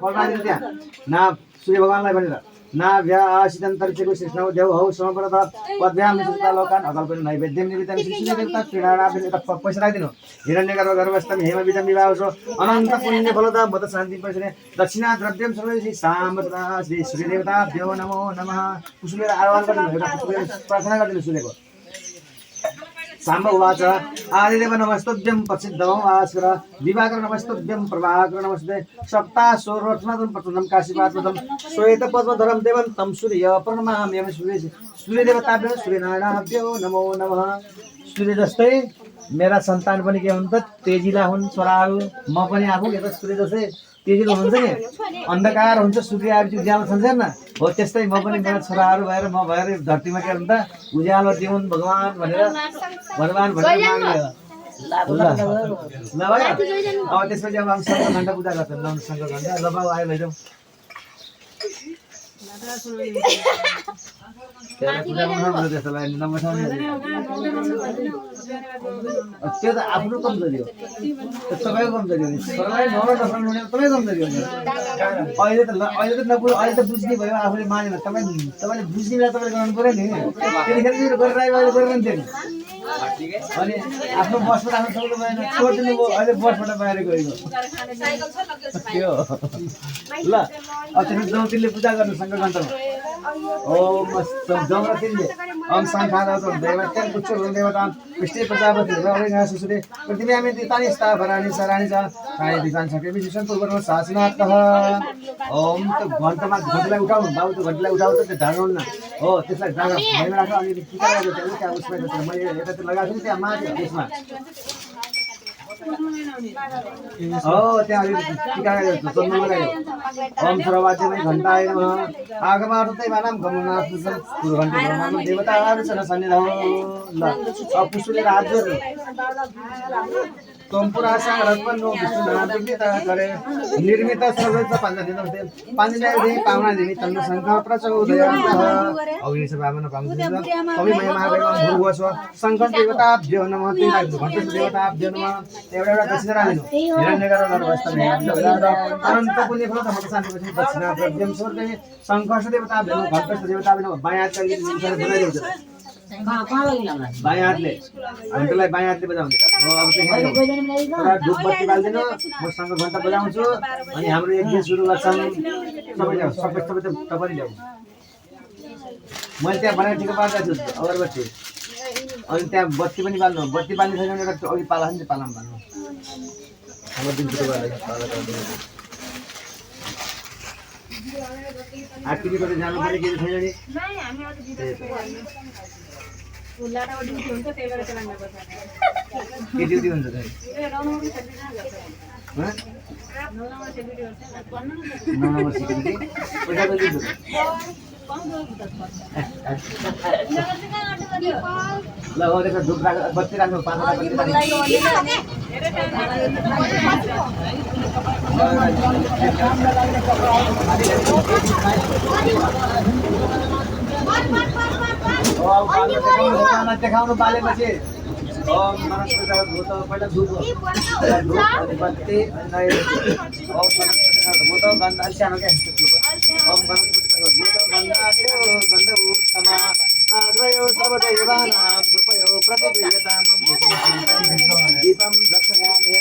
फल राखिदिनु त्यहाँ ना सूर्य भगवानलाई भनेर नाभ्यासिदन्तरिक्षको कृष्ण देव हौ समप्रद पद्भ्याम निजुता लोकान अकल पनि नैवेद्यम निवेदन सूर्य देवता क्रीडाराभिन यता पैसा राखिदिनु हिरण्यगर्भ गर्भस्थम हेम विदम विवाहसो अनन्त पुण्य फलदा मत शान्ति पैसा दक्षिणा द्रव्यम सर्वै सामदा श्री सूर्य देवताभ्यो नमो नमः कुसुमेर आह्वान गर्नु एउटा कुसुमेर प्रार्थना गर्दिनु सूर्यको साम्ब उवाच आदिदेव नमस्तुभ्यं प्रसिद्धं आस्कर दिवाकर नमस्तुभ्यं प्रभाकर नमस्ते सप्तासो रत्नादं प्रथमं काशीपात्रदं श्वेत पद्मधरं देवं तं सूर्य प्रणमाम्यहं सूर्य देवताभ्यो सूर्यनारायणाभ्यो नमो नमः सूर्य जस्तै मेरा सन्तान पनि के हुन् त तेजिला हुन् छोराहरू म पनि आफू यता सूर्य जस्तै तेजिलो हुन्छ नि अन्धकार हुन्छ सूर्य आएपछि उज्यालो छन्छ न हो त्यस्तै म पनि मेरा छोराहरू भएर म भएर धरतीमा के हुन्छ उज्यालो दिउन् भगवान् भनेर माग्ने ल भयो अब त्यसपछि अब हामी शङ्कर घण्टा पूजा गर्छौँ शङ्कर घण्टा ल बाबु आयो लैजाउँ त्यो त आफ्नो कमजोरी हो तपाईँको कमजोरी हो छोरालाई नौलो डक्टर हुने तपाईँको कमजोरी हो अहिले त बुझ्ने भयो आफूले मानेन तपाईँले बुझ्ने बेला तपाईँले गर्नु पऱ्यो नि त्यतिखेर गरिरहेको अहिले गरेर नि अनि आफ्नो बसबाट आफ्नो सक्नु भएन छोडिदिनु भयो अहिले बसबाट बाहिर गएको त्यो ल अब त्यसमा जौतिले पूजा गर्नु शङ्कर घण्टामा ओम जौतिले ओम शङ्खादौ देवत्यं पुच्छुरं देवतां विष्णु प्रजापति रवृङ्गा सुसुरे पृथिव्यां तानि स्थावराणि सराणि च काय दिशां सके विशेषण पूर्वं शासनातः ओम त्यो घण्टालाई उठाउनु बाबु त्यो घण्टालाई उठाउ त त्यो ढाङ्गाउनु न हो त्यसलाई ढाङ्गा भैमा राख्नु अनि टिका लगाएको थियो त्यहाँ उसमा मैले यता त्यो लगाएको छु त्यहाँ माथि त्यसमा हो त्यहाँ टिका लगाएको छु सोध्नु लगायो ओम सर्ववाद्यमै घण्टाय नमः आगमार्थै मानम गमनार्थं पूर्वघण्टे ब्रह्माण्ड देवताहरू छन् सन्निधौ ल अब पुष्पले हात जोड्नु तोमपुरासा रत्पन्नो विष्णुनाथ करे निर्मित सर्वत्र पाञ्चदेवी पावनादेवी तन्न शङ्ख प्रचोदयान्तः अग्निसभामन पावनदेव कवि महिमाभैव भूर्भुवस्व शङ्कर देवताभ्यो नमः घण्टेश देवताभ्यो नमः एउटा दक्षिणा राख्नु हिरण्यगर्भ गर्भस्थम अनन्त पुण्य फल धर्म शान्ति दक्षिणा द्रव्यम स्वर्गे शङ्कर देवताभ्यो नमः घण्टेश देवताभ्यो नमः बायाँ हातले बनाइदिन्छ बायाँ हातले घण्टालाई बायाँ हातले बजाउने हो अब चाहिँ धुप बत्ती बाल्दिनु म शङ्कर घण्टा बजाउँछु अनि हाम्रो एक दिन सुरु गर्छौँ सबै ल्याऊ सबै तपाईँ ल्याऊ मैले त्यहाँ बनाएर ठिक पारिरहेको छु अगरबत्ती अनि त्यहाँ बत्ती पनि बाल्नु बत्ती बाल्ने छैन भने एउटा अघि पाला नि पालामा बाल्नु हाम्रो दिन छिटो गरेर आरती गरेर जानु पर्ने के छैन नि के ड्युटी हुन्छ त 9 नम्बर सिक्युरिटी पैसा कति दिन्छ ल हो देखो धुप राख बत्ती राख्नु पाँचवटा बत्ती देखाउनु बालेपछि ओम मनस्पतिः भूत पहिला धुप बत्ती ओम मनस्पतिः भूत गन्ध सानो क्या ओम मनस्पतिः भूत गन्धाद्यो गन्ध उत्तम आग्रयो सर्वदैवानां धूपयो प्रतिगृह्यतामं दीपं दर्शयामि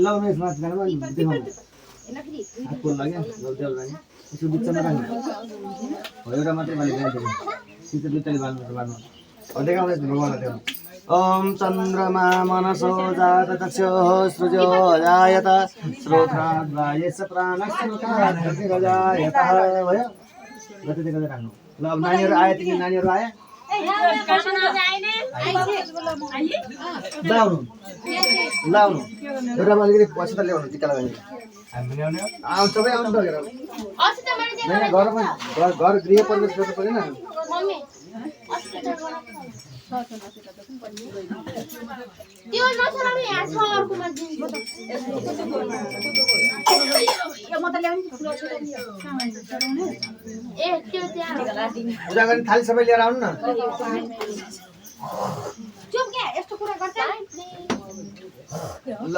लाउने माछ गाडमा देखाउनु आको लाग्यो लौदेल लाग्यो यसो बिचमा राख्नु हो एउटा मात्रै बाली देखाउनु त्यो दुईटाले बाल्नु हो देखाउनु भगवानलाई देखाउनु ओम चन्द्रमा मनसो जात चक्षुः सृजो अजायत श्रोत्राद्वायस प्राणस्मृतायत भयो जति देखाउँदै राख्नु ल अब नानीहरू आए तिमी नानीहरू आए लाउनु एउटा अलिकति पछि त ल्याउनु टिका लगाउने सबै आउनु त घर गृह प्रवेश गर्नु पऱ्यो न मम्मी अस्पतालबाट त्यो नचलाउने यहाँ छ अर्कोमा दिन्छु ए त्यो त्यहाँ पूजा गर्ने थाली सबै लिएर आउनु न चुप के यस्तो कुरा गर्छ ल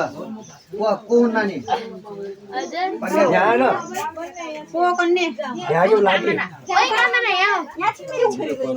को हुन् नानी हजुर पढ्ने ध्यान को कन्ने ध्यायो लागि ओइ गर्दैन यहाँ यहाँ छिमेकी छोरीको